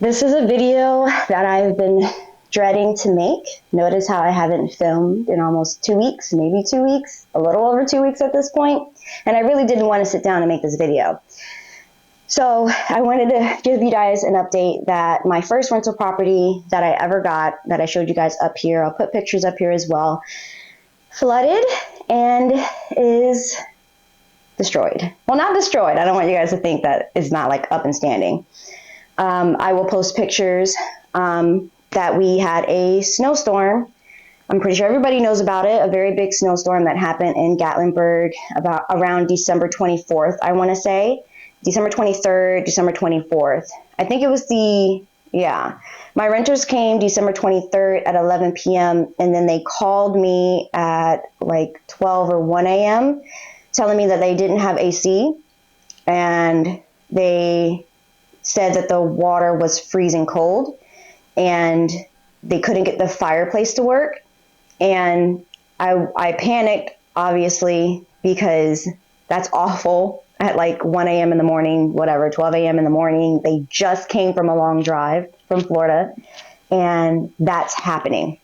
This is a video that I've been dreading to make. Notice how I haven't filmed in almost 2 weeks, maybe 2 weeks, a little over 2 weeks at this point. And I really didn't want to sit down and make this video. So I wanted to give you guys an update that my first rental property that I ever got, that I showed you guys up here, I'll put pictures up here as well, flooded and is destroyed. Well, not destroyed. I don't want you guys to think that it's not like up and standing. I will post pictures that we had a snowstorm. I'm pretty sure everybody knows about it, a very big snowstorm that happened in Gatlinburg around December 24th, I want to say. December 23rd, December 24th. I think it was my renters came December 23rd at 11 p.m. and then they called me at like 12 or 1 a.m. telling me that they didn't have AC and they said that the water was freezing cold and they couldn't get the fireplace to work. And I panicked, obviously, because that's awful at like 1 a.m. in the morning, whatever, 12 a.m. in the morning. They just came from a long drive from Florida and that's happening.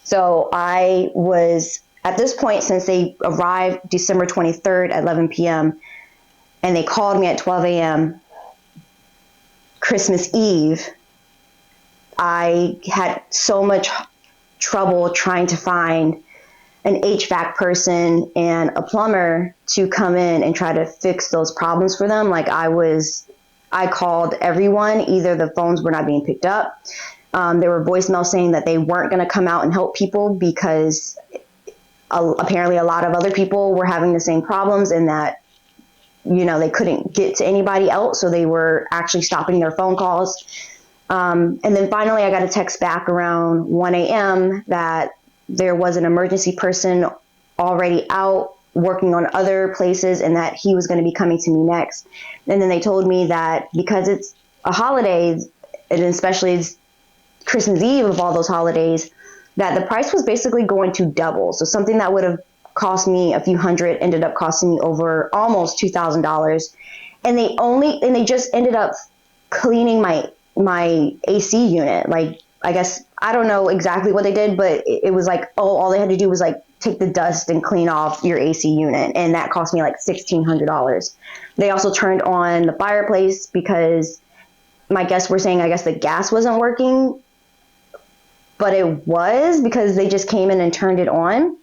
So I was, at this point, since they arrived December 23rd at 11 p.m. and they called me at 12 a.m., Christmas Eve, I had so much trouble trying to find an HVAC person and a plumber to come in and try to fix those problems for them. Like I called everyone, either the phones were not being picked up. There were voicemails saying that they weren't going to come out and help people because apparently a lot of other people were having the same problems and that they couldn't get to anybody else, so they were actually stopping their phone calls. And then finally, I got a text back around 1 a.m. that there was an emergency person already out working on other places and that he was going to be coming to me next. And then they told me that because it's a holiday, and especially it's Christmas Eve of all those holidays, that the price was basically going to double. So something that would have cost me a few hundred ended up costing me over almost $2,000. And they just ended up cleaning my AC unit. Like, I guess, I don't know exactly what they did, but it was like, all they had to do was like take the dust and clean off your AC unit. And that cost me like $1,600. They also turned on the fireplace because my guests were saying, I guess the gas wasn't working, but it was because they just came in and turned it on.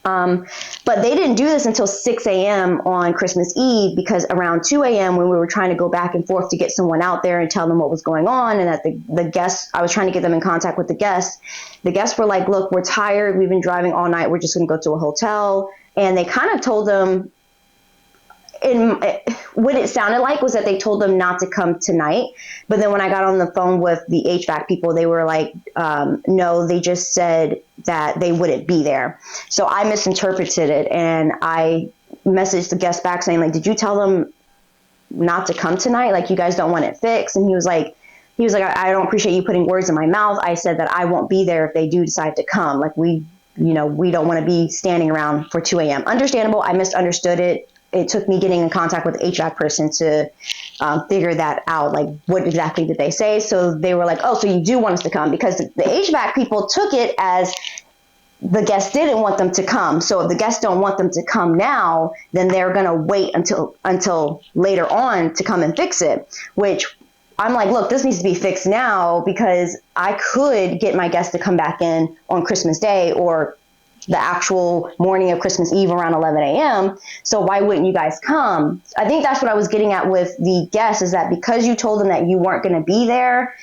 But they didn't do this until 6 a.m. on Christmas Eve because around 2 a.m. when we were trying to go back and forth to get someone out there and tell them what was going on and that the guests, I was trying to get them in contact with the guests were like, look, we're tired. We've been driving all night. We're just going to go to a hotel. And they kind of told them, what it sounded like was that they told them not to come tonight. But then when I got on the phone with the HVAC people, they were like, no, they just said that they wouldn't be there. So I misinterpreted it and I messaged the guest back saying, like, did you tell them not to come tonight? Like, you guys don't want it fixed? And he was like, I don't appreciate you putting words in my mouth. I said that I won't be there if they do decide to come. Like, we don't want to be standing around for 2 a.m. Understandable. I misunderstood it. It took me getting in contact with the HVAC person to figure that out. Like, what exactly did they say? So they were like, oh, so you do want us to come? Because the HVAC people took it as the guests didn't want them to come. So if the guests don't want them to come now, then they're going to wait until later on to come and fix it, which I'm like, look, this needs to be fixed now because I could get my guests to come back in on Christmas Day or the actual morning of Christmas Eve around 11 a.m. So why wouldn't you guys come? I think that's what I was getting at with the guests, is that because you told them that you weren't going to be there,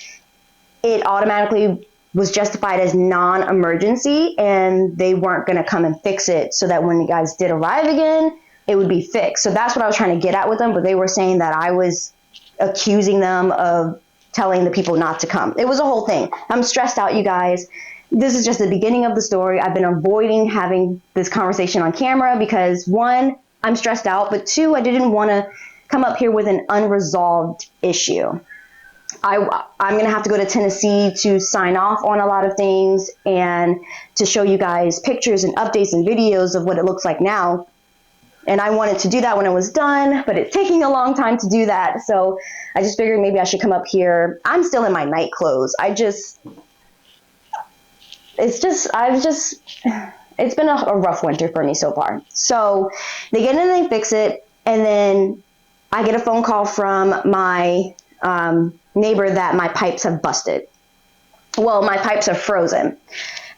it automatically was justified as non-emergency and they weren't going to come and fix it so that when you guys did arrive again, it would be fixed. So that's what I was trying to get at with them, but they were saying that I was accusing them of telling the people not to come. It was a whole thing. I'm stressed out, you guys. This is just the beginning of the story. I've been avoiding having this conversation on camera because, one, I'm stressed out, but two, I didn't want to come up here with an unresolved issue. I'm going to have to go to Tennessee to sign off on a lot of things and to show you guys pictures and updates and videos of what it looks like now. And I wanted to do that when it was done, but it's taking a long time to do that. So I just figured maybe I should come up here. I'm still in my night clothes. It's been a rough winter for me so far. So they get in and they fix it. And then I get a phone call from my neighbor that my pipes have busted. Well, my pipes are frozen.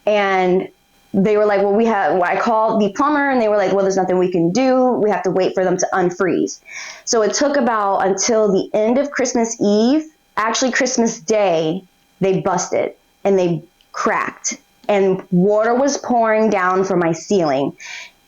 And they were like, I called the plumber and they were like, well, there's nothing we can do. We have to wait for them to unfreeze. So it took about until the end of Christmas Eve, actually Christmas Day, they busted and they cracked and water was pouring down from my ceiling.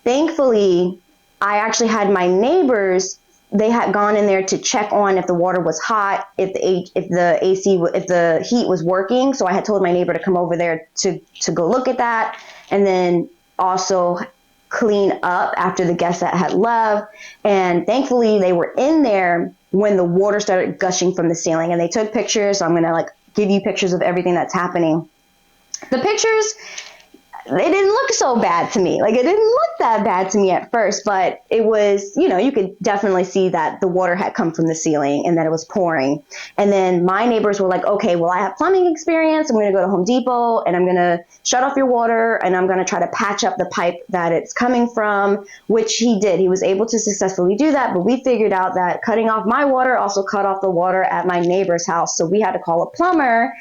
Thankfully, I actually had my neighbors, they had gone in there to check on if the water was hot, if the heat was working. So I had told my neighbor to come over there to go look at that, and then also clean up after the guests that had left. And thankfully they were in there when the water started gushing from the ceiling, and they took pictures. So I'm going to give you pictures of everything that's happening. The pictures, it didn't look so bad to me. It didn't look that bad to me at first, but it was, you could definitely see that the water had come from the ceiling and that it was pouring. And then my neighbors were like, okay, well, I have plumbing experience. I'm going to go to Home Depot and I'm going to shut off your water and I'm going to try to patch up the pipe that it's coming from, which he did. He was able to successfully do that, but we figured out that cutting off my water also cut off the water at my neighbor's house. So we had to call a plumber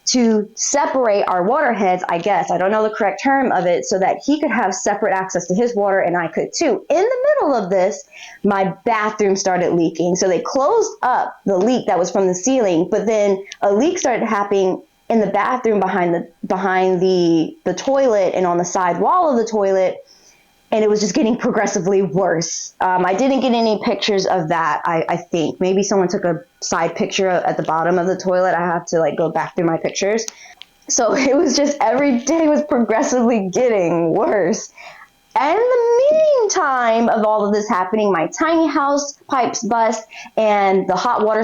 to separate our water heads, I guess. I don't know the correct term of it, so that he could have separate access to his water and I could too. In the middle of this, my bathroom started leaking. So they closed up the leak that was from the ceiling, but then a leak started happening in the bathroom behind the toilet and on the side wall of the toilet. And it was just getting progressively worse. I didn't get any pictures of that, I think. Maybe someone took a side picture at the bottom of the toilet. I have to go back through my pictures. So it was just every day was progressively getting worse. And in the meantime of all of this happening, my tiny house pipes bust and the hot water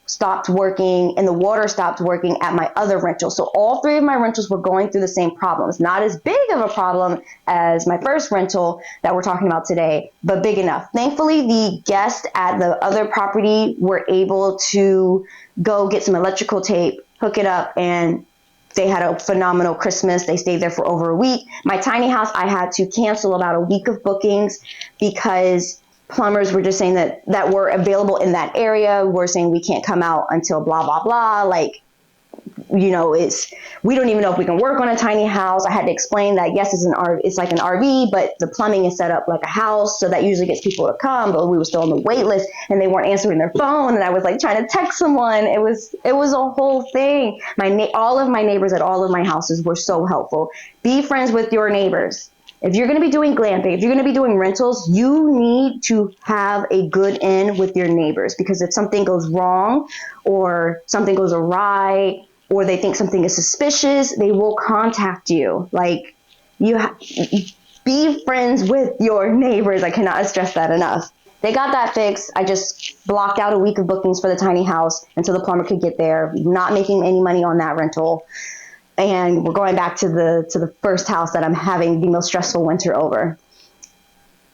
stopped working and the water stopped working at my other rental. So all three of my rentals were going through the same problems. Not as big of a problem as my first rental that we're talking about today, but big enough. Thankfully, the guests at the other property were able to go get some electrical tape, hook it up, and they had a phenomenal Christmas. They stayed there for over a week. My tiny house, I had to cancel about a week of bookings because plumbers were just saying that were available in that area were saying we can't come out until blah, blah, blah. We don't even know if we can work on a tiny house. I had to explain that, yes, it's like an RV, but the plumbing is set up like a house. So that usually gets people to come, but we were still on the wait list and they weren't answering their phone. And I was trying to text someone. It was a whole thing. All of my neighbors at all of my houses were so helpful. Be friends with your neighbors. If you're going to be doing glamping, if you're going to be doing rentals, you need to have a good in with your neighbors, because if something goes wrong or something goes awry, or they think something is suspicious, they will contact you. Be friends with your neighbors. I cannot stress that enough. They got that fixed. I just blocked out a week of bookings for the tiny house until the plumber could get there. Not making any money on that rental. And we're going back to the first house that I'm having the most stressful winter over.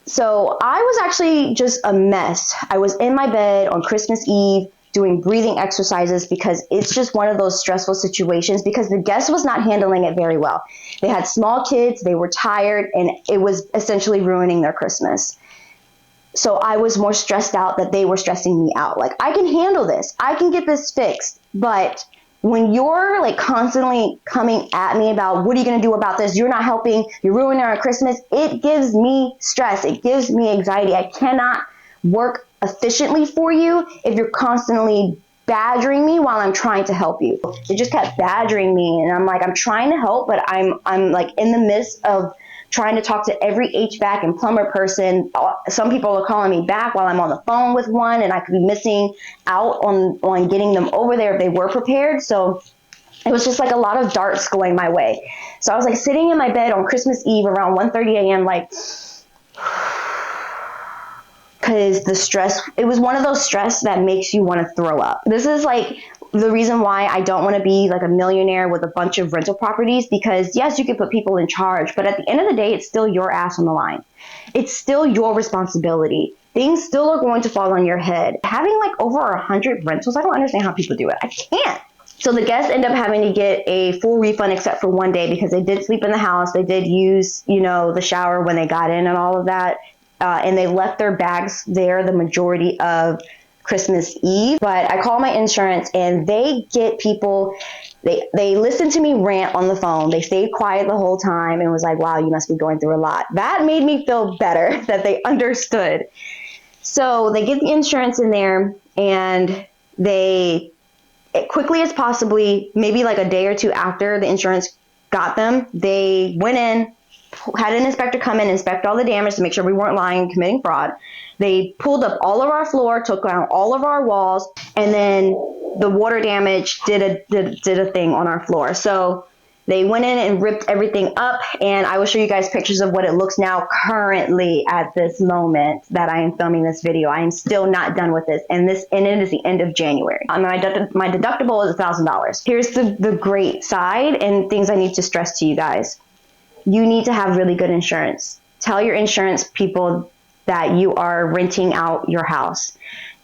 So I was actually just a mess. I was in my bed on Christmas Eve, doing breathing exercises, because it's just one of those stressful situations because the guest was not handling it very well. They had small kids, they were tired, and it was essentially ruining their Christmas. So I was more stressed out that they were stressing me out. I can handle this. I can get this fixed. But when you're constantly coming at me about what are you going to do about this? You're not helping. You're ruining our Christmas. It gives me stress. It gives me anxiety. I cannot work efficiently for you if you're constantly badgering me while I'm trying to help you. They just kept badgering me, and I'm trying to help, but I'm in the midst of trying to talk to every HVAC and plumber person. Some people are calling me back while I'm on the phone with one, and I could be missing out on getting them over there if they were prepared. So it was just a lot of darts going my way. So I was sitting in my bed on Christmas Eve around 1:30 a.m. Because the stress, it was one of those stress that makes you want to throw up. This is the reason why I don't want to be like a millionaire with a bunch of rental properties, because yes, you can put people in charge, but at the end of the day, it's still your ass on the line. It's still your responsibility. Things still are going to fall on your head. Having like over 100 rentals, I don't understand how people do it. I can't. So the guests end up having to get a full refund except for one day, because they did sleep in the house. They did use, the shower when they got in and all of that. And they left their bags there the majority of Christmas Eve. But I call my insurance and they get people, they listen to me rant on the phone. They stayed quiet the whole time and was like, wow, you must be going through a lot. That made me feel better that they understood. So they get the insurance in there, and they, quickly as possibly, maybe like a day or two after the insurance got them, they went in, had an inspector come in, inspect all the damage to make sure we weren't lying, committing fraud. They pulled up all of our floor, took down all of our walls, and then the water damage did a thing on our floor. So they went in and ripped everything up, and I will show you guys pictures of what it looks now currently at this moment that I am filming this video. I am still not done with this, and it is the end of January. My deductible is $1,000. Here's the great side and things I need to stress to you guys. You need to have really good insurance. Tell your insurance people that you are renting out your house,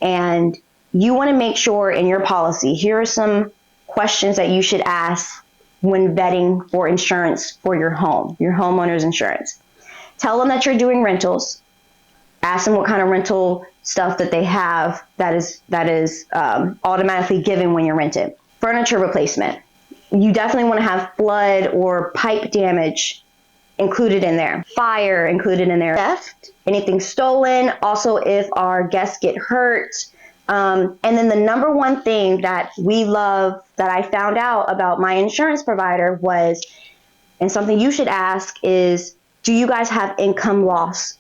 and you want to make sure in your policy, here are some questions that you should ask when vetting for insurance for your home, your homeowner's insurance. Tell them that you're doing rentals. Ask them what kind of rental stuff that they have that is automatically given when you're rented. Furniture replacement. You definitely want to have flood or pipe damage included in there. Fire included in there. Theft, anything stolen. Also, if our guests get hurt. And then the number one thing that we love, that I found out about my insurance provider was, and something you should ask is, do you guys have income loss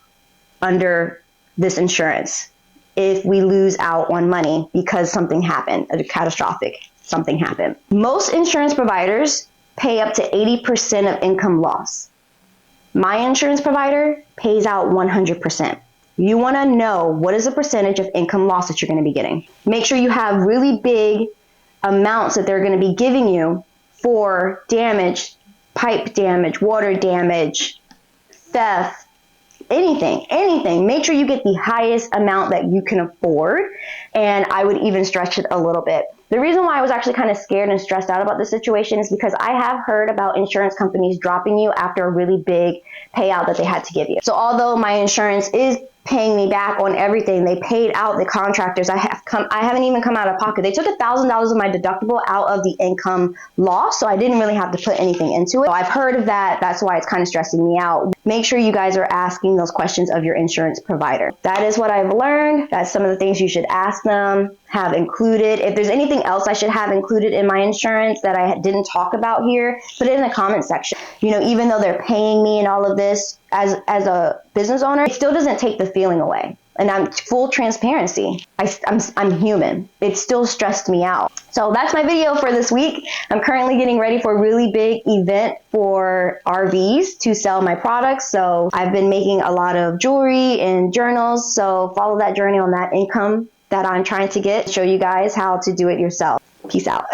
under this insurance? If we lose out on money because something happened, a catastrophic something happened. Most insurance providers pay up to 80% of income loss. My insurance provider pays out 100%. You want to know what is the percentage of income loss that you're going to be getting. Make sure you have really big amounts that they're going to be giving you for damage, pipe damage, water damage, theft, anything. Make sure you get the highest amount that you can afford, and I would even stretch it a little bit. The reason why I was actually kind of scared and stressed out about this situation is because I have heard about insurance companies dropping you after a really big payout that they had to give you. So although my insurance is paying me back on everything, they paid out the contractors. I haven't even come out of pocket. They took $1,000 of my deductible out of the income loss, so I didn't really have to put anything into it. So I've heard of that. That's why it's kind of stressing me out. Make sure you guys are asking those questions of your insurance provider. That is what I've learned. That's some of the things you should ask them, have included. If there's anything else I should have included in my insurance that I didn't talk about here, put it in the comment section. Even though they're paying me and all of this, as a business owner, it still doesn't take the feeling away. And I'm full transparency. I'm human. It still stressed me out. So that's my video for this week. I'm currently getting ready for a really big event for RVs to sell my products. So I've been making a lot of jewelry and journals. So follow that journey on that income that I'm trying to get. Show you guys how to do it yourself. Peace out.